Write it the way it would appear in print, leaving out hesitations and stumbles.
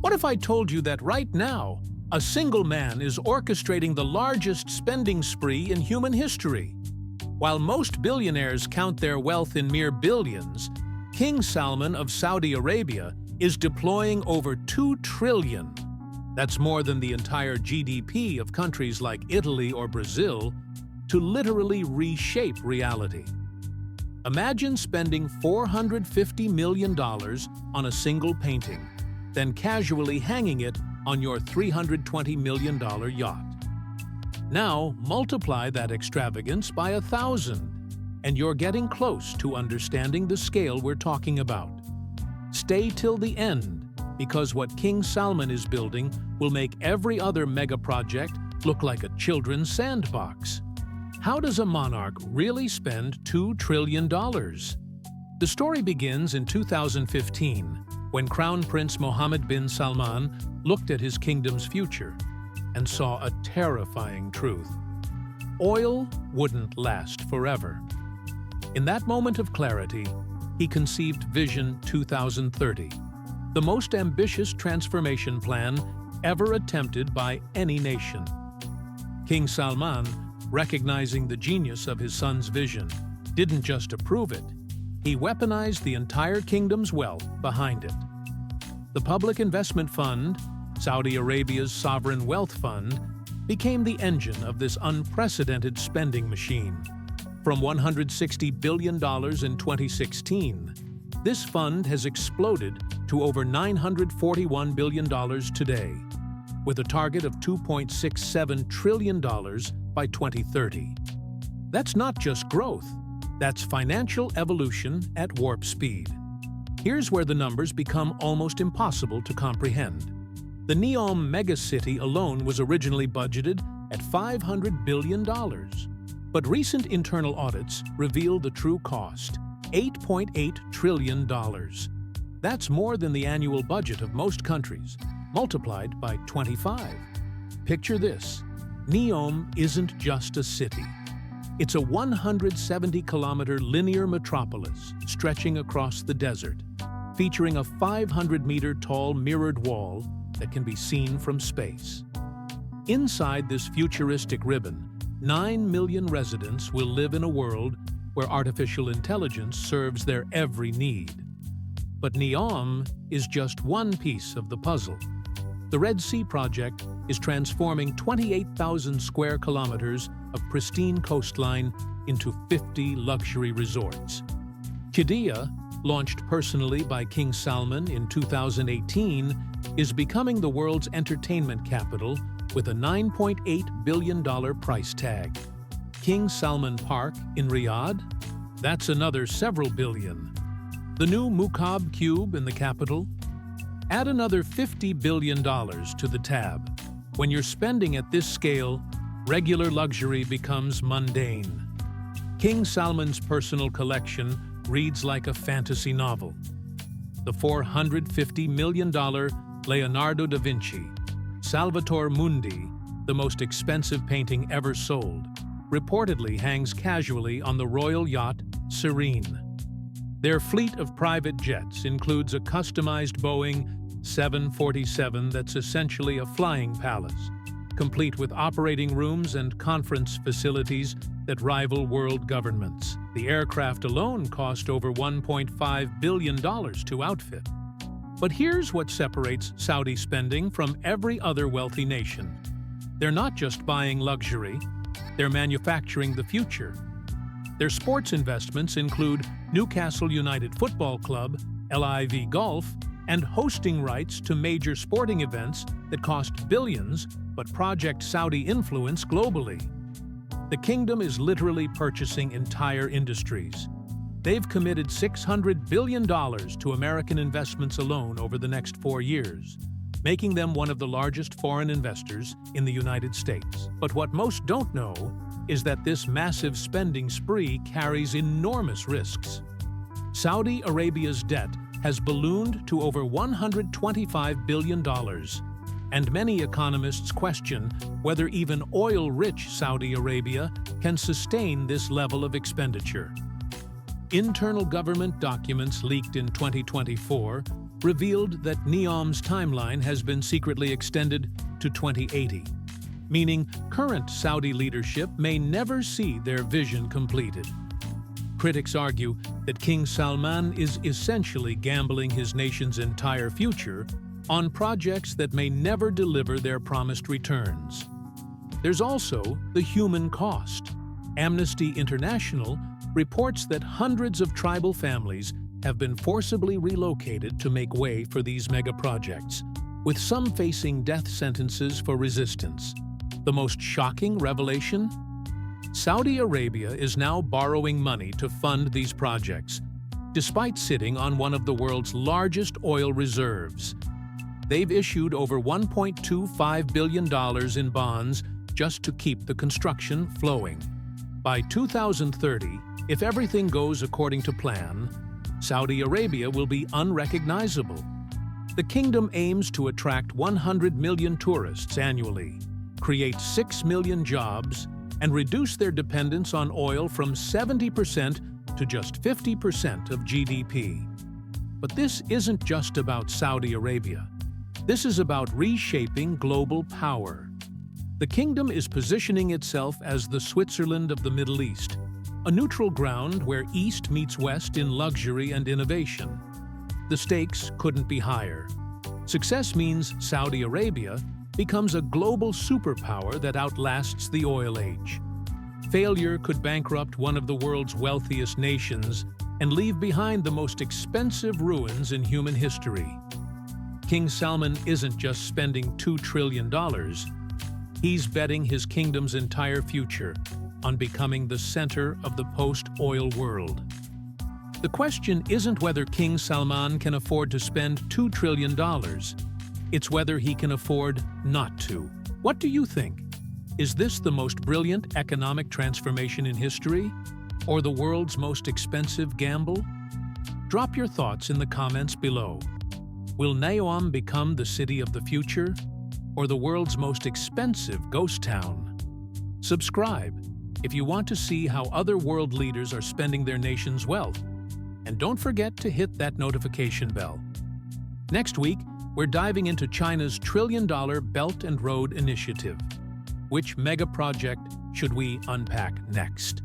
What if I told you that right now, a single man is orchestrating the largest spending spree in human history? While most billionaires count their wealth in mere billions, King Salman of Saudi Arabia is deploying over $2 trillion. That's more than the entire GDP of countries like Italy or Brazil, to literally reshape reality. Imagine spending $450 million on a single painting, then casually hanging it on your $320 million yacht. Now, multiply that extravagance by 1,000, and you're getting close to understanding the scale we're talking about. Stay till the end, because what King Salman is building will make every other mega project look like a children's sandbox. How does a monarch really spend $2 trillion? The story begins in 2015, when Crown Prince Mohammed bin Salman looked at his kingdom's future and saw a terrifying truth. Oil wouldn't last forever. In that moment of clarity, he conceived Vision 2030, the most ambitious transformation plan ever attempted by any nation. King Salman, recognizing the genius of his son's vision, didn't just approve it, he weaponized the entire kingdom's wealth behind it. The Public Investment Fund, Saudi Arabia's sovereign wealth fund, became the engine of this unprecedented spending machine. From $160 billion in 2016, this fund has exploded to over $941 billion today, with a target of $2.67 trillion by 2030. That's not just growth, that's financial evolution at warp speed. Here's where the numbers become almost impossible to comprehend. The NEOM megacity alone was originally budgeted at $500 billion. But recent internal audits reveal the true cost, $8.8 trillion. That's more than the annual budget of most countries, multiplied by 25. Picture this. NEOM isn't just a city. It's a 170-kilometer linear metropolis stretching across the desert, featuring a 500-meter-tall mirrored wall that can be seen from space. Inside this futuristic ribbon, 9 million residents will live in a world where artificial intelligence serves their every need. But NEOM is just one piece of the puzzle. The Red Sea project is transforming 28,000 square kilometers of pristine coastline into 50 luxury resorts. Qiddiya, launched personally by King Salman in 2018, is becoming the world's entertainment capital with a $9.8 billion price tag. King Salman Park in Riyadh? That's another several billion. The new Muqab Cube in the capital? Add another $50 billion to the tab. When you're spending at this scale, regular luxury becomes mundane. King Salman's personal collection reads like a fantasy novel. The $450 million Leonardo da Vinci, Salvator Mundi, the most expensive painting ever sold, reportedly hangs casually on the royal yacht Serene. Their fleet of private jets includes a customized Boeing 747 that's essentially a flying palace, complete with operating rooms and conference facilities that rival world governments. The aircraft alone cost over $1.5 billion to outfit. But here's what separates Saudi spending from every other wealthy nation. They're not just buying luxury, they're manufacturing the future. Their sports investments include Newcastle United Football Club, LIV Golf, and hosting rights to major sporting events that cost billions but project Saudi influence globally. The kingdom is literally purchasing entire industries. They've committed $600 billion to American investments alone over the next 4 years, making them one of the largest foreign investors in the United States. But what most don't know is that this massive spending spree carries enormous risks. Saudi Arabia's debt has ballooned to over $125 billion, and many economists question whether even oil-rich Saudi Arabia can sustain this level of expenditure. Internal government documents leaked in 2024 revealed that NEOM's timeline has been secretly extended to 2080, meaning current Saudi leadership may never see their vision completed. Critics argue that King Salman is essentially gambling his nation's entire future on projects that may never deliver their promised returns. There's also the human cost. Amnesty International reports that hundreds of tribal families have been forcibly relocated to make way for these mega-projects, with some facing death sentences for resistance. The most shocking revelation? Saudi Arabia is now borrowing money to fund these projects, despite sitting on one of the world's largest oil reserves. They've issued over $1.25 billion in bonds just to keep the construction flowing. By 2030, if everything goes according to plan, Saudi Arabia will be unrecognizable. The kingdom aims to attract 100 million tourists annually, create 6 million jobs, and reduce their dependence on oil from 70% to just 50% of GDP. But this isn't just about Saudi Arabia. This is about reshaping global power. The kingdom is positioning itself as the Switzerland of the Middle East, a neutral ground where East meets West in luxury and innovation. The stakes couldn't be higher. Success means Saudi Arabia becomes a global superpower that outlasts the oil age. Failure could bankrupt one of the world's wealthiest nations and leave behind the most expensive ruins in human history. King Salman isn't just spending $2 trillion. He's betting his kingdom's entire future on becoming the center of the post-oil world. The question isn't whether King Salman can afford to spend $2 trillion. It's whether he can afford not to. What do you think? Is this the most brilliant economic transformation in history, or the world's most expensive gamble? Drop your thoughts in the comments below. Will NEOM become the city of the future, or the world's most expensive ghost town? Subscribe if you want to see how other world leaders are spending their nation's wealth. And don't forget to hit that notification bell. Next week, we're diving into China's trillion-dollar Belt and Road Initiative. Which mega project should we unpack next?